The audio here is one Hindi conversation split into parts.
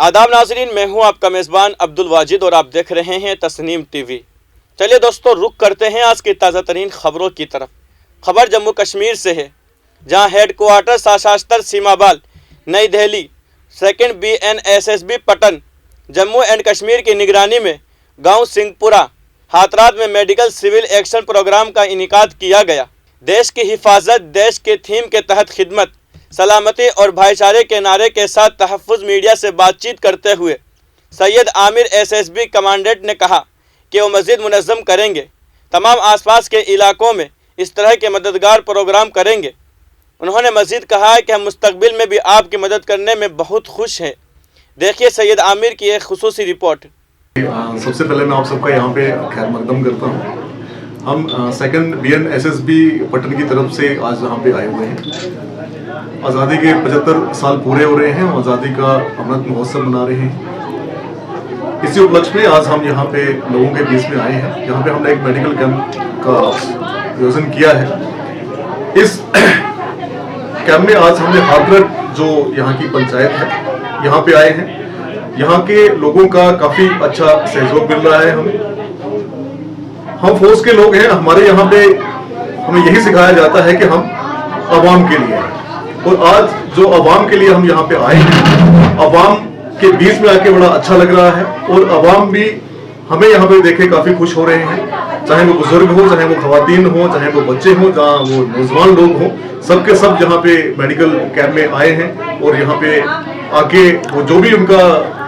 आदाब नाजरीन, मैं हूं आपका मेज़बान अब्दुल वाजिद और आप देख रहे हैं तस्नीम टीवी। चलिए दोस्तों, रुक करते हैं आज की ताज़ा तरीन खबरों की तरफ। खबर जम्मू कश्मीर से है, जहां हेडक्वार्टर सशस्त्र सीमा बल नई Delhi 2nd BNSSB Patan Jammu and Kashmir की निगरानी में गांव सिंहपुरा हाथरात में मेडिकल सिविल एक्शन प्रोग्राम का इनेकाद किया गया। देश की हिफाजत, देश के थीम के तहत खिदमत, सलामती और भाईचारे के नारे के साथ तहफ़्फ़ुज़ मीडिया से बातचीत करते हुए सैयद आमिर SSB कमांडेंट ने कहा कि वो मज़ीद मुनज़्ज़म करेंगे, तमाम आसपास के इलाकों में इस तरह के मददगार प्रोग्राम करेंगे। उन्होंने मज़ीद कहा है कि हम मुस्तक़बिल में भी आपकी मदद करने में बहुत खुश हैं। देखिए सैयद आमिर की एक खुसूसी रिपोर्ट। सबसे पहले मैं आप सबका यहाँ पे खैर मकदम करता हूँ। हम 2nd BNSSB पटन की तरफ से आज यहाँ पे आए हुए हैं। आज़ादी के 75 साल पूरे हो रहे हैं, आज़ादी का अमृत महोत्सव मना रहे हैं। इसी उपलक्ष्य में आज हम यहाँ पे लोगों के बीच में आए हैं। यहाँ पे हमने एक मेडिकल कैंप का आयोजन किया है। इस कैंप में आज हमने हाथरस जो यहाँ की पंचायत है, यहाँ पे आए हैं। यहाँ के लोगों का काफ़ी अच्छा सहयोग मिल रहा है हमें। हम फोर्स के लोग हैं, हमारे यहाँ पे हमें यही सिखाया जाता है कि हम अवाम के लिए हैं। और आज जो अवाम के लिए हम यहाँ पे आए हैं, अवाम के बीच में आके बड़ा अच्छा लग रहा है। और अवाम भी हमें यहाँ पे देखे काफ़ी खुश हो रहे हैं, चाहे वो बुजुर्ग हो, चाहे वो खवातीन हो, चाहे वो बच्चे हों, जहाँ वो नौजवान लोग हों, सबके सब यहाँ पे मेडिकल कैंप में आए हैं। और यहाँ पे आके वो जो भी उनका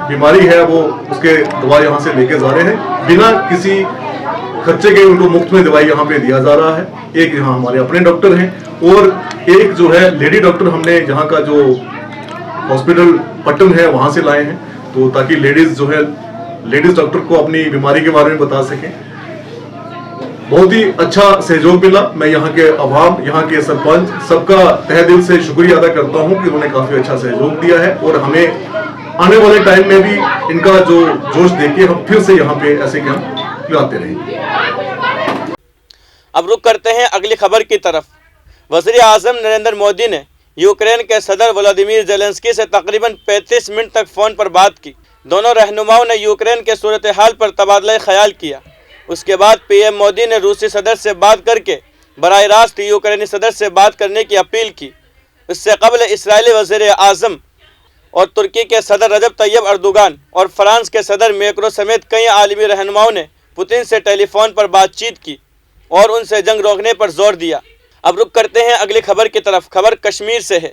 बीमारी है वो उसके दवा यहाँ से लेके जा रहे हैं, बिना किसी खर्चे के उनको मुफ्त में दवाई यहाँ पे दिया जा रहा है। एक यहाँ हमारे अपने डॉक्टर हैं और एक जो है लेडी डॉक्टर हमने यहाँ का जो हॉस्पिटल पटन है वहाँ से लाए हैं, तो ताकि लेडीज डॉक्टर को अपनी बीमारी के बारे में बता सकें। बहुत ही अच्छा सहयोग मिला। मैं यहाँ के अवाम, यहाँ के सरपंच, सबका तहे दिल से शुक्रिया अदा करता हूँ कि उन्होंने काफ़ी अच्छा सहयोग दिया है। और हमें आने वाले टाइम में भी इनका जो जोश देके हम फिर से यहाँ पे ऐसे कैंप लाते रहेंगे। अब रुक करते हैं अगली खबर की तरफ। वज़ीर आज़म नरेंद्र मोदी ने यूक्रेन के सदर व्लादिमीर ज़ेलेंस्की से तकरीबन 35 मिनट तक फ़ोन पर बात की। दोनों रहनुमाओं ने यूक्रेन के सूरत हाल पर तबादला ख्याल किया। उसके बाद PM मोदी ने रूसी सदर से बात करके बराह रास्त यूक्रेनी सदर से बात करने की अपील की। इससे कबल इसराइली वज़ीर आज़म और तुर्की के सदर रजब तैयब अर्दोगान और फ्रांस के सदर मैक्रो समेत कई आलमी रहनुमाओं ने पुतिन से टेलीफोन पर बातचीत की और उनसे जंग रोकने पर जोर दिया। अब रुक करते हैं अगली खबर की तरफ। खबर कश्मीर से है,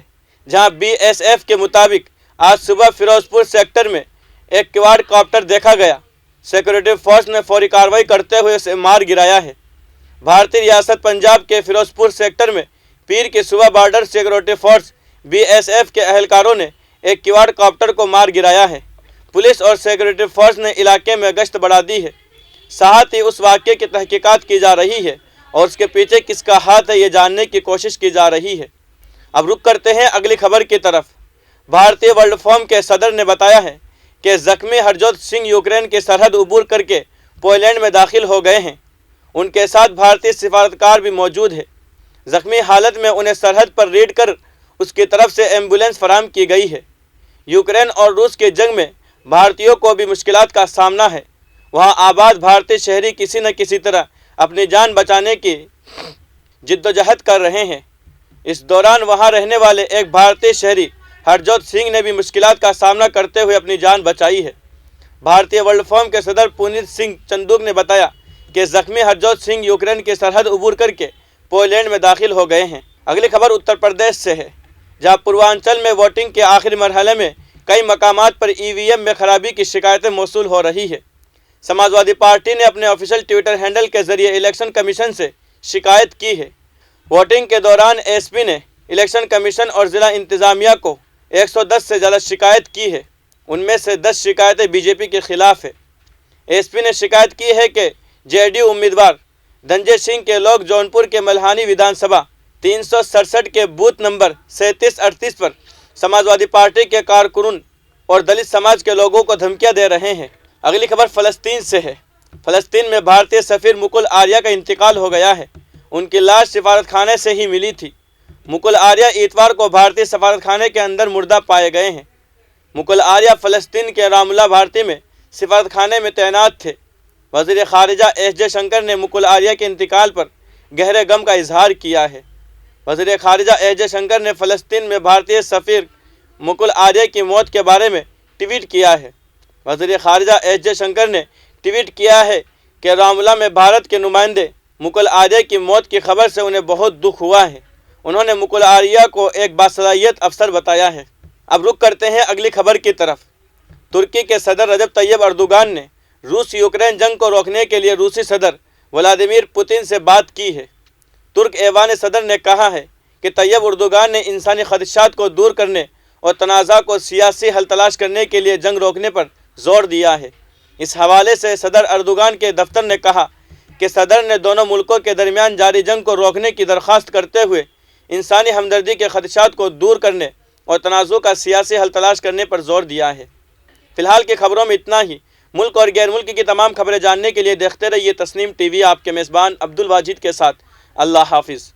जहां BSF के मुताबिक आज सुबह फिरोजपुर सेक्टर में एक क्वाडकॉप्टर देखा गया। सिक्योरिटी फोर्स ने फौरी कार्रवाई करते हुए उसे मार गिराया है। भारतीय रियासत पंजाब के फिरोजपुर सेक्टर में पीर की सुबह बॉर्डर सिक्योरिटी फोर्स BSF के अहलकारों ने एक क्वाडकॉप्टर को मार गिराया है। पुलिस और सिक्योरिटी फोर्स ने इलाके में गश्त बढ़ा दी है। साथ ही उस वाक़े की तहकीकात की जा रही है और उसके पीछे किसका हाथ है ये जानने की कोशिश की जा रही है। अब रुक करते हैं अगली खबर की तरफ। भारतीय वर्ल्ड फोरम के सदर ने बताया है कि ज़ख्मी हरजोत सिंह यूक्रेन की सरहद अबूर करके पोलैंड में दाखिल हो गए हैं। उनके साथ भारतीय सिफारतकार भी मौजूद है। ज़ख्मी हालत में उन्हें सरहद पर रेड कर उसकी तरफ से एम्बुलेंस फराहम की गई है। यूक्रेन और रूस के जंग में भारतीयों को भी मुश्किलात का सामना है। वहाँ आबाद भारतीय शहरी किसी न किसी तरह अपनी जान बचाने की जिद्दोजहद कर रहे हैं। इस दौरान वहाँ रहने वाले एक भारतीय शहरी हरजोत सिंह ने भी मुश्किलात का सामना करते हुए अपनी जान बचाई है। भारतीय वर्ल्ड फोरम के सदर पुनीत सिंह चंदूक ने बताया कि ज़ख्मी हरजोत सिंह यूक्रेन की सरहद अबूर करके पोलैंड में दाखिल हो गए हैं। अगली खबर उत्तर प्रदेश से है, जहाँ पूर्वांचल में वोटिंग के आखिरी मरहले में कई मकामात पर EVM में खराबी की शिकायतें मौसूल हो रही है। समाजवादी पार्टी ने अपने ऑफिशियल ट्विटर हैंडल के जरिए इलेक्शन कमीशन से शिकायत की है। वोटिंग के दौरान SP ने इलेक्शन कमीशन और ज़िला इंतज़ामिया को 110 से ज़्यादा शिकायत की है। उनमें से 10 शिकायतें BJP के खिलाफ है। SP ने शिकायत की है कि JDU उम्मीदवार धनंजय सिंह के लोग जौनपुर के मल्हानी विधानसभा 367 के बूथ नंबर 3738 पर समाजवादी पार्टी के कारकुन और दलित समाज के लोगों को धमकियां दे रहे हैं। अगली खबर फ़लस्तीन से है। फ़लस्तीन में भारतीय सफ़ीर मुकुल आर्या का इंतकाल हो गया है। उनकी लाश सिफारत खाने से ही मिली थी। मुकुल आर्या इतवार को भारतीय सफारतखाने के अंदर मुर्दा पाए गए हैं। मुकुल आर्या फ़लस्तीन के रामुल्ला भारती में सिफारतखाने में तैनात थे। वज़ीर ख़ारिजा एस जयशंकर ने मुकुल आर्या के इंतकाल पर गहरे गम का इजहार किया है। वज़ीर ख़ारिजा एस जयशंकर ने फ़लस्तीन में भारतीय सफ़ीर मुकुल आर्या की मौत के बारे में ट्वीट किया है। वज़ीर ख़ारिजा एस जयशंकर ने ट्वीट किया है कि रामुल्ला में भारत के नुमाइंदे मुकुल आर्या की मौत की खबर से उन्हें बहुत दुख हुआ है। उन्होंने मुकुल आर्या को एक बासलाहियत अफसर बताया है। अब रुख करते हैं अगली खबर की तरफ। तुर्की के सदर रजब तैयब अर्दोगान ने रूस यूक्रेन जंग को रोकने के लिए रूसी सदर व्लादिमीर पुतिन से बात की है। तुर्क ऐवान सदर ने कहा है कि तैयब अर्दोगान ने इंसानी खदशात को दूर करने और तनाज़ा को सियासी हल तलाश करने के लिए जंग रोकने पर जोर दिया है। इस हवाले से सदर अर्दोगान के दफ्तर ने कहा कि सदर ने दोनों मुल्कों के दरमियान जारी जंग को रोकने की दरख्वास्त करते हुए इंसानी हमदर्दी के खदशात को दूर करने और तनाज़ुर का सियासी हल तलाश करने पर जोर दिया है। फ़िलहाल की खबरों में इतना ही। मुल्क और गैर मुल्क की तमाम खबरें जानने के लिए देखते रहिए तस्नीम टीवी। आपके मेज़बान अब्दुल वाजिद के साथ। अल्लाह हाफिज़।